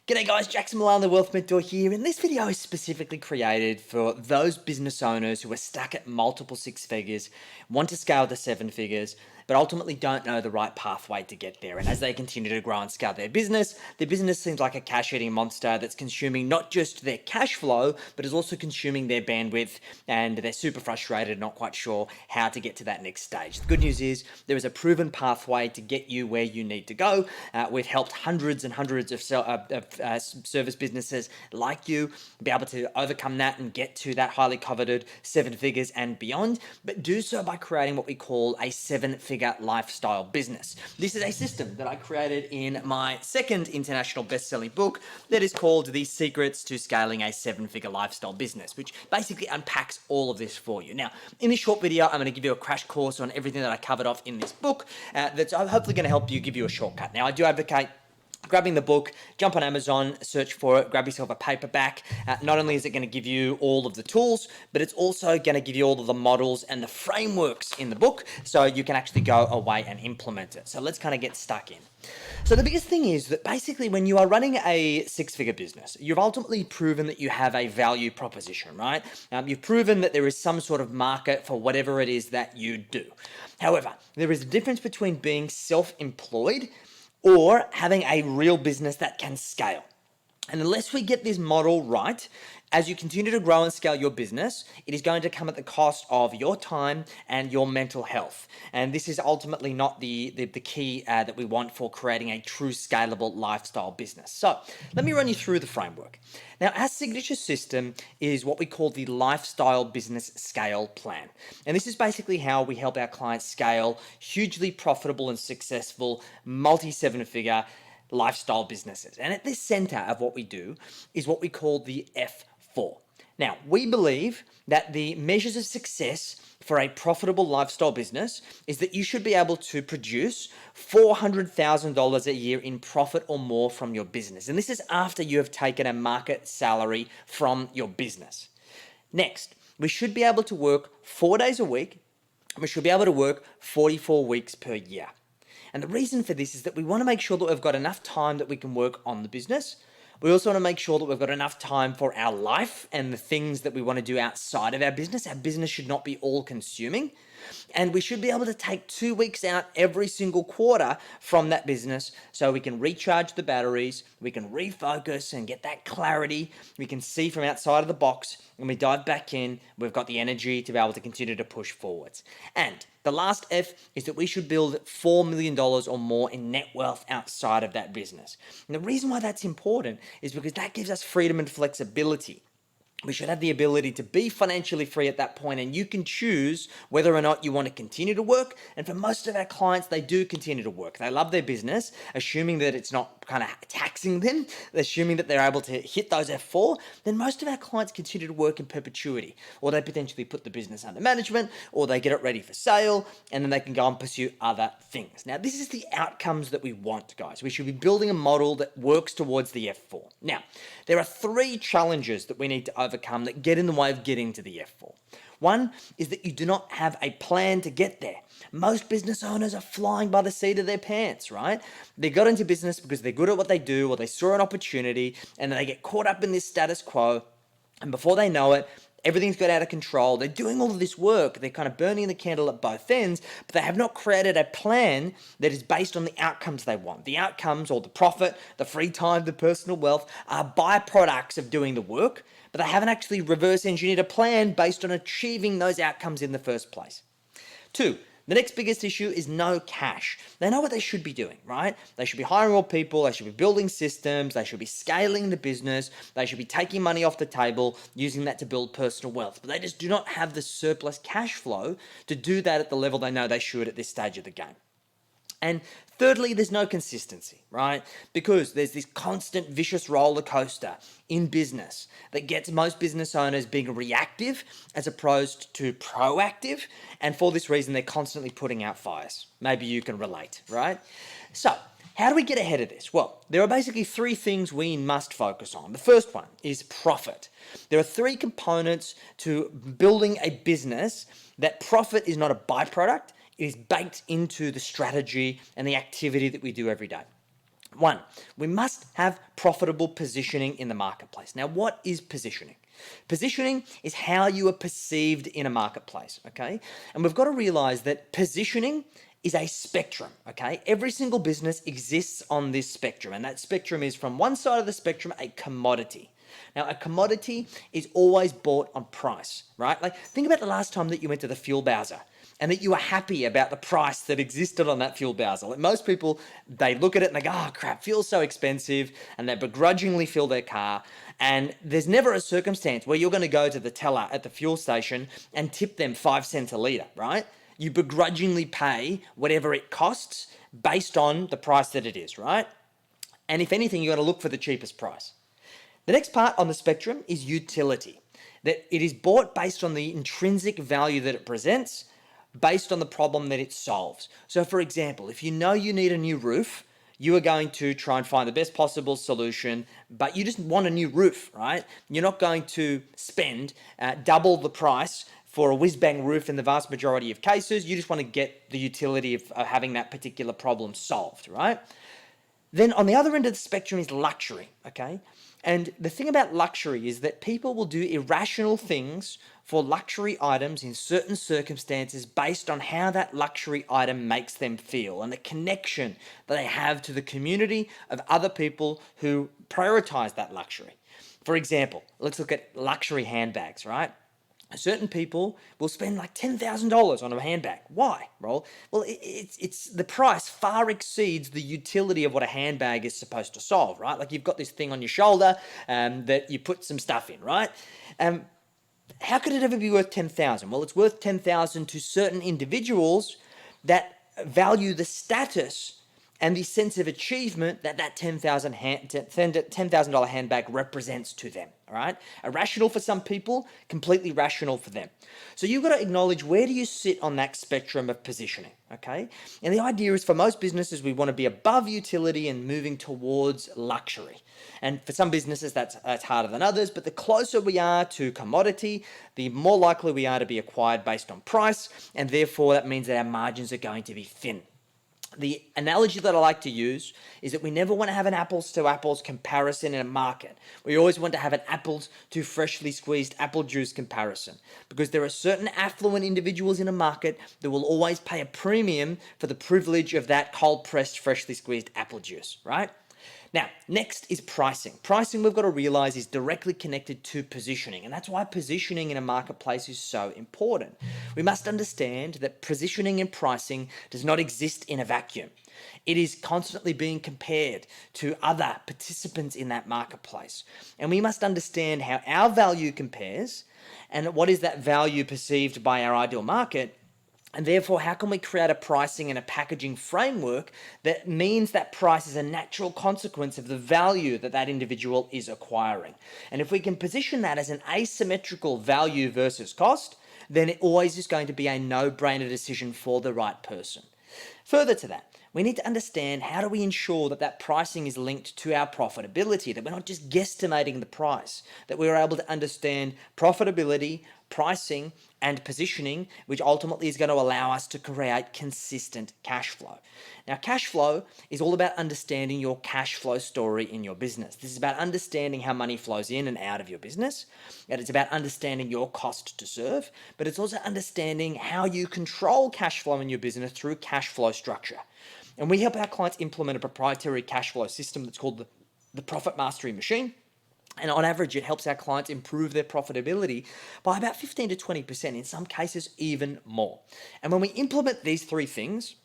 G'day guys, Jackson Millan, the Wealth Mentor here, and this video is specifically created for those business owners who are stuck at multiple six figures, want to scale to seven figures, but ultimately don't know the right pathway to get there. And as they continue to grow and scale their business seems like a cash-eating monster that's consuming not just their cash flow, but is also consuming their bandwidth, and they're super frustrated, not quite sure how to get to that next stage. The good news is there is a proven pathway to get you where you need to go. We've helped hundreds and hundreds of service businesses like you be able to overcome that and get to that highly coveted seven figures and beyond, but do so by creating what we call a seven-figure lifestyle business. This is a system that I created in my second international best-selling book that is called The Secrets to Scaling a Seven-Figure Lifestyle Business, which basically unpacks all of this for you. Now, in this short video, I'm going to give you a crash course on everything that I covered off in this book that's hopefully going to help you, give you a shortcut. Now, I do advocate grabbing the book, jump on Amazon, search for it, grab yourself a paperback. Not only is it going to give you all of the tools, but it's also going to give you all of the models and the frameworks in the book so you can actually go away and implement it. So let's kind of get stuck in. So the biggest thing is that basically when you are running a six-figure business, you've ultimately proven that you have a value proposition, right? You've proven that there is some sort of market for whatever it is that you do. However, there is a difference between being self-employed or having a real business that can scale. And unless we get this model right, as you continue to grow and scale your business, it is going to come at the cost of your time and your mental health. And this is ultimately not the key that we want for creating a true scalable lifestyle business. So let me run you through the framework. Now, our signature system is what we call the Lifestyle Business Scale Plan. And this is basically how we help our clients scale hugely profitable and successful multi-seven-figure lifestyle businesses. And at the center of what we do is what we call the F4. Now, we believe that the measures of success for a profitable lifestyle business is that you should be able to produce $400,000 a year in profit or more from your business. And this is after you have taken a market salary from your business. Next, we should be able to work 4 days a week. And we should be able to work 44 weeks per year. And the reason for this is that we want to make sure that we've got enough time that we can work on the business. We also want to make sure that we've got enough time for our life and the things that we want to do outside of our business. Our business should not be all consuming. And we should be able to take 2 weeks out every single quarter from that business so we can recharge the batteries, we can refocus and get that clarity, we can see from outside of the box. When we dive back in, we've got the energy to be able to continue to push forwards. And the last F is that we should build $4 million or more in net wealth outside of that business. And the reason why that's important is because that gives us freedom and flexibility. We should have the ability to be financially free at that point, and you can choose whether or not you want to continue to work. And for most of our clients, they do continue to work. They love their business, assuming that it's not kind of taxing them, assuming that they're able to hit those F4, then most of our clients continue to work in perpetuity, or they potentially put the business under management, or they get it ready for sale, and then they can go and pursue other things. Now, this is the outcomes that we want, guys. We should be building a model that works towards the F4. Now, there are 3 challenges that we need to overcome that get in the way of getting to the F4. One is that you do not have a plan to get there. Most business owners are flying by the seat of their pants, right? They got into business because they're good at what they do, or they saw an opportunity, and then they get caught up in this status quo, and before they know it, everything's got out of control. They're doing all of this work. They're kind of burning the candle at both ends, but they have not created a plan that is based on the outcomes they want. The outcomes, or the profit, the free time, the personal wealth, are byproducts of doing the work, but they haven't actually reverse engineered a plan based on achieving those outcomes in the first place. 2, the next biggest issue is no cash. They know what they should be doing, right? They should be hiring more people, they should be building systems, they should be scaling the business, they should be taking money off the table, using that to build personal wealth. But they just do not have the surplus cash flow to do that at the level they know they should at this stage of the game. And thirdly, there's no consistency, right? Because there's this constant vicious roller coaster in business that gets most business owners being reactive as opposed to proactive. And for this reason, they're constantly putting out fires. Maybe you can relate, right? So how do we get ahead of this? Well, there are basically 3 things we must focus on. The first one is profit. There are 3 components to building a business that profit is not a byproduct. It is baked into the strategy and the activity that we do every day. One, we must have profitable positioning in the marketplace. Now, what is positioning? Positioning is how you are perceived in a marketplace, okay? And we've got to realize that positioning is a spectrum, okay? Every single business exists on this spectrum, and that spectrum is, from one side of the spectrum, a commodity. Now, a commodity is always bought on price, right? Like, think about the last time that you went to the fuel bowser and that you were happy about the price that existed on that fuel bowser. Like, most people, they look at it and they go, oh crap, fuel's so expensive, and they begrudgingly fill their car. And there's never a circumstance where you're going to go to the teller at the fuel station and tip them 5 cents a litre, right? You begrudgingly pay whatever it costs based on the price that it is, right? And if anything, you're going to look for the cheapest price. The next part on the spectrum is utility, that it is bought based on the intrinsic value that it presents, based on the problem that it solves. So, for example, if you know you need a new roof, you are going to try and find the best possible solution, but you just want a new roof, right? You're not going to spend double the price for a whiz-bang roof in the vast majority of cases. You just want to get the utility of having that particular problem solved, right? Then on the other end of the spectrum is luxury, okay? And the thing about luxury is that people will do irrational things for luxury items in certain circumstances based on how that luxury item makes them feel and the connection that they have to the community of other people who prioritize that luxury. For example, let's look at luxury handbags, right? Certain people will spend like $10,000 on a handbag. Why, Well, it's the price far exceeds the utility of what a handbag is supposed to solve, right? Like, you've got this thing on your shoulder that you put some stuff in, right? How could it ever be worth 10,000? Well, it's worth 10,000 to certain individuals that value the status and the sense of achievement that $10,000 handbag represents to them, all right? Irrational for some people, completely rational for them. So you've got to acknowledge, where do you sit on that spectrum of positioning, okay? And the idea is, for most businesses, we want to be above utility and moving towards luxury. And for some businesses, that's harder than others, but the closer we are to commodity, the more likely we are to be acquired based on price, and therefore that means that our margins are going to be thin. The analogy that I like to use is that we never want to have an apples to apples comparison in a market. We always want to have an apples to freshly squeezed apple juice comparison, because there are certain affluent individuals in a market that will always pay a premium for the privilege of that cold pressed, freshly squeezed apple juice, right? Now, next is pricing. Pricing, we've got to realize, is directly connected to positioning, and that's why positioning in a marketplace is so important. We must understand that positioning and pricing does not exist in a vacuum. It is constantly being compared to other participants in that marketplace, and we must understand how our value compares and what is that value perceived by our ideal market. And therefore, how can we create a pricing and a packaging framework that means that price is a natural consequence of the value that that individual is acquiring? And if we can position that as an asymmetrical value versus cost, then it always is going to be a no-brainer decision for the right person. Further to that, we need to understand, how do we ensure that that pricing is linked to our profitability, that we're not just guesstimating the price, that we're able to understand profitability, pricing, and positioning, which ultimately is going to allow us to create consistent cash flow. Now, cash flow is all about understanding your cash flow story in your business. This is about understanding how money flows in and out of your business, and it's about understanding your cost to serve, but it's also understanding how you control cash flow in your business through cash flow structure. And we help our clients implement a proprietary cash flow system that's called the Profit Mastery Machine. And on average, it helps our clients improve their profitability by about 15 to 20%, in some cases even more. And when we implement these three things,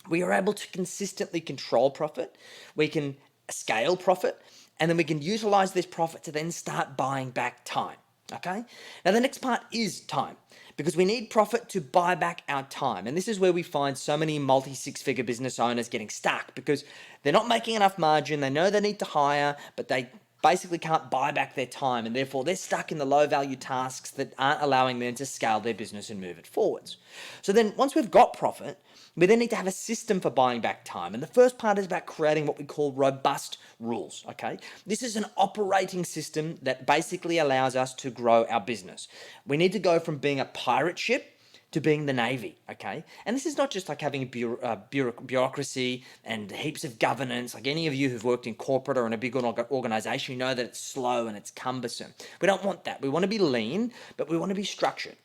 we are able to consistently control profit, we can scale profit, and then we can utilize this profit to then start buying back time. Okay? Now, the next part is time, because we need profit to buy back our time. And this is where we find so many multi-six-figure business owners getting stuck, because they're not making enough margin. They know they need to hire, but they basically can't buy back their time, and therefore they're stuck in the low-value tasks that aren't allowing them to scale their business and move it forwards. So then, once we've got profit, we then need to have a system for buying back time. And the first part is about creating what we call robust rules, okay? This is an operating system that basically allows us to grow our business. We need to go from being a pirate ship to being the Navy, okay? And this is not just like having a bureaucracy and heaps of governance. Like any of you who've worked in corporate or in a big organization, you know that it's slow and it's cumbersome. We don't want that. We want to be lean, but we want to be structured.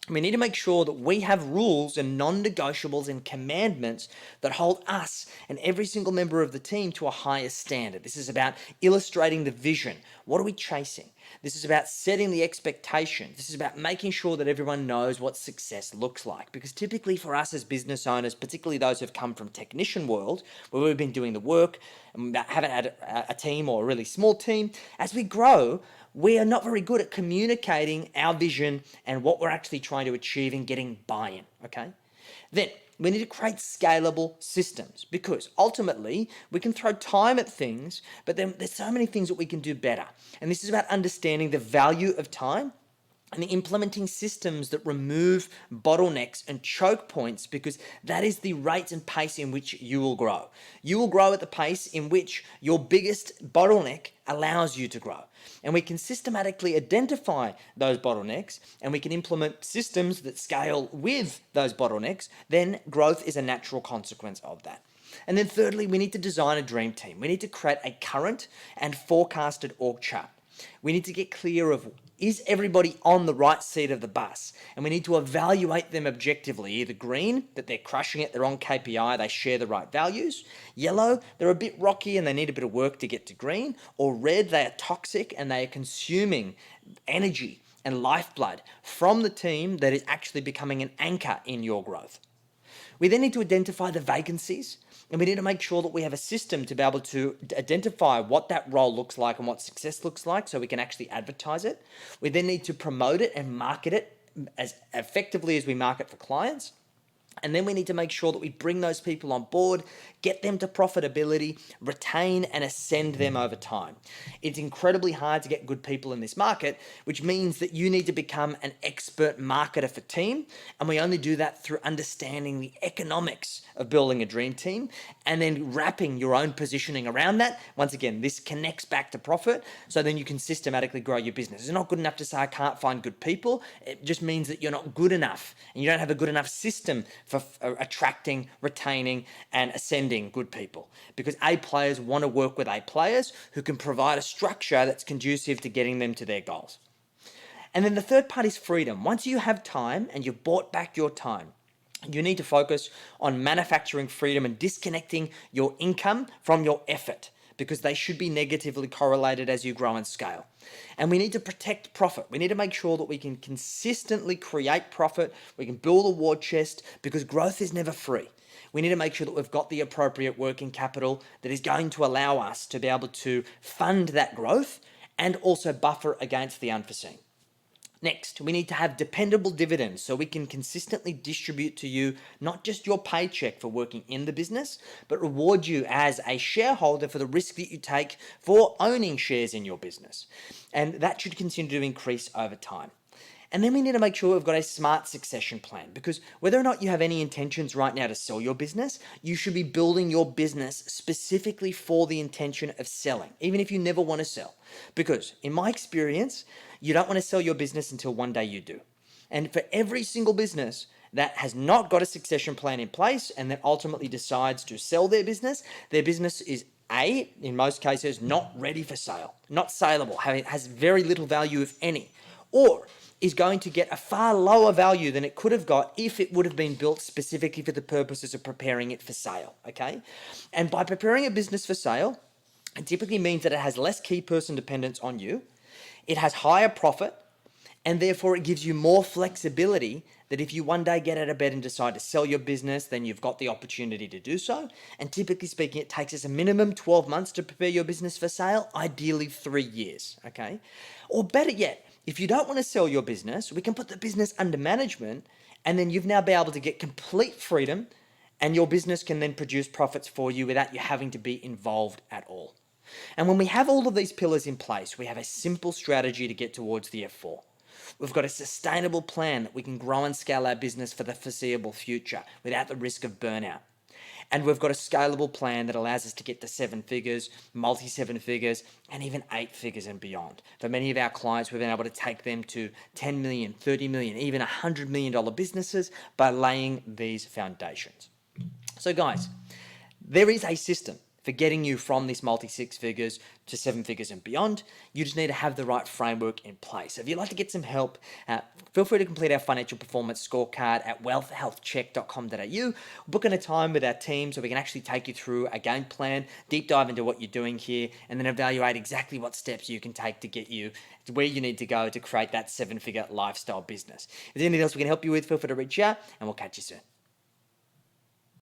We need to make sure that we have rules and non-negotiables and commandments that hold us and every single member of the team to a higher standard. This is about illustrating the vision. What are we chasing? This is about setting the expectation. This is about making sure that everyone knows what success looks like. Because typically for us as business owners, particularly those who've come from technician world, where we've been doing the work and haven't had a team or a really small team, as we grow, we are not very good at communicating our vision and what we're actually trying to achieve and getting buy-in, okay? Then we need to create scalable systems because ultimately we can throw time at things, but then there's so many things that we can do better. And this is about understanding the value of time and implementing systems that remove bottlenecks and choke points because that is the rate and pace in which you will grow. You will grow at the pace in which your biggest bottleneck allows you to grow. And we can systematically identify those bottlenecks and we can implement systems that scale with those bottlenecks, then growth is a natural consequence of that. And then thirdly, we need to design a dream team. We need to create a current and forecasted org chart. We need to get clear of is everybody on the right seat of the bus? And we need to evaluate them objectively. Either green, that they're crushing it, they're on KPI, they share the right values. Yellow, they're a bit rocky and they need a bit of work to get to green. Or red, they are toxic and they are consuming energy and lifeblood from the team that is actually becoming an anchor in your growth. We then need to identify the vacancies and we need to make sure that we have a system to be able to identify what that role looks like and what success looks like so we can actually advertise it. We then need to promote it and market it as effectively as we market for clients. And then we need to make sure that we bring those people on board, get them to profitability, retain and ascend them over time. It's incredibly hard to get good people in this market, which means that you need to become an expert marketer for team. And we only do that through understanding the economics of building a dream team and then wrapping your own positioning around that. Once again, this connects back to profit. So then you can systematically grow your business. It's not good enough to say, I can't find good people. It just means that you're not good enough and you don't have a good enough system for attracting, retaining, and ascending good people. Because A players want to work with A players who can provide a structure that's conducive to getting them to their goals. And then the third part is freedom. Once you have time and you've bought back your time, you need to focus on manufacturing freedom and disconnecting your income from your effort because they should be negatively correlated as you grow and scale. And we need to protect profit. We need to make sure that we can consistently create profit. We can build a war chest because growth is never free. We need to make sure that we've got the appropriate working capital that is going to allow us to be able to fund that growth and also buffer against the unforeseen. Next, we need to have dependable dividends so we can consistently distribute to you not just your paycheck for working in the business, but reward you as a shareholder for the risk that you take for owning shares in your business. And that should continue to increase over time. And then we need to make sure we've got a smart succession plan because whether or not you have any intentions right now to sell your business, you should be building your business specifically for the intention of selling, even if you never want to sell. Because in my experience, you don't want to sell your business until one day you do. And for every single business that has not got a succession plan in place and that ultimately decides to sell their business is A, in most cases, not ready for sale, not saleable, has very little value, if any, or is going to get a far lower value than it could have got if it would have been built specifically for the purposes of preparing it for sale, okay? And by preparing a business for sale, it typically means that it has less key person dependence on you, it has higher profit, and therefore it gives you more flexibility that if you one day get out of bed and decide to sell your business, then you've got the opportunity to do so. And typically speaking, it takes us a minimum 12 months to prepare your business for sale, ideally 3 years, okay? Or better yet, if you don't want to sell your business, we can put the business under management and then you've now been able to get complete freedom and your business can then produce profits for you without you having to be involved at all. And when we have all of these pillars in place, we have a simple strategy to get towards the F4. We've got a sustainable plan that we can grow and scale our business for the foreseeable future without the risk of burnout. And we've got a scalable plan that allows us to get to seven figures, multi seven figures, and even eight figures and beyond. For many of our clients, we've been able to take them to 10 million, 30 million, even $100 million businesses by laying these foundations. So, guys, there is a system for getting you from this multi six figures to seven figures and beyond. You just need to have the right framework in place. So if you'd like to get some help, feel free to complete our financial performance scorecard at wealthhealthcheck.com.au. Book in a time with our team so we can actually take you through a game plan, deep dive into what you're doing here, and then evaluate exactly what steps you can take to get you to where you need to go to create that seven-figure lifestyle business. If there's anything else we can help you with, feel free to reach out, and we'll catch you soon.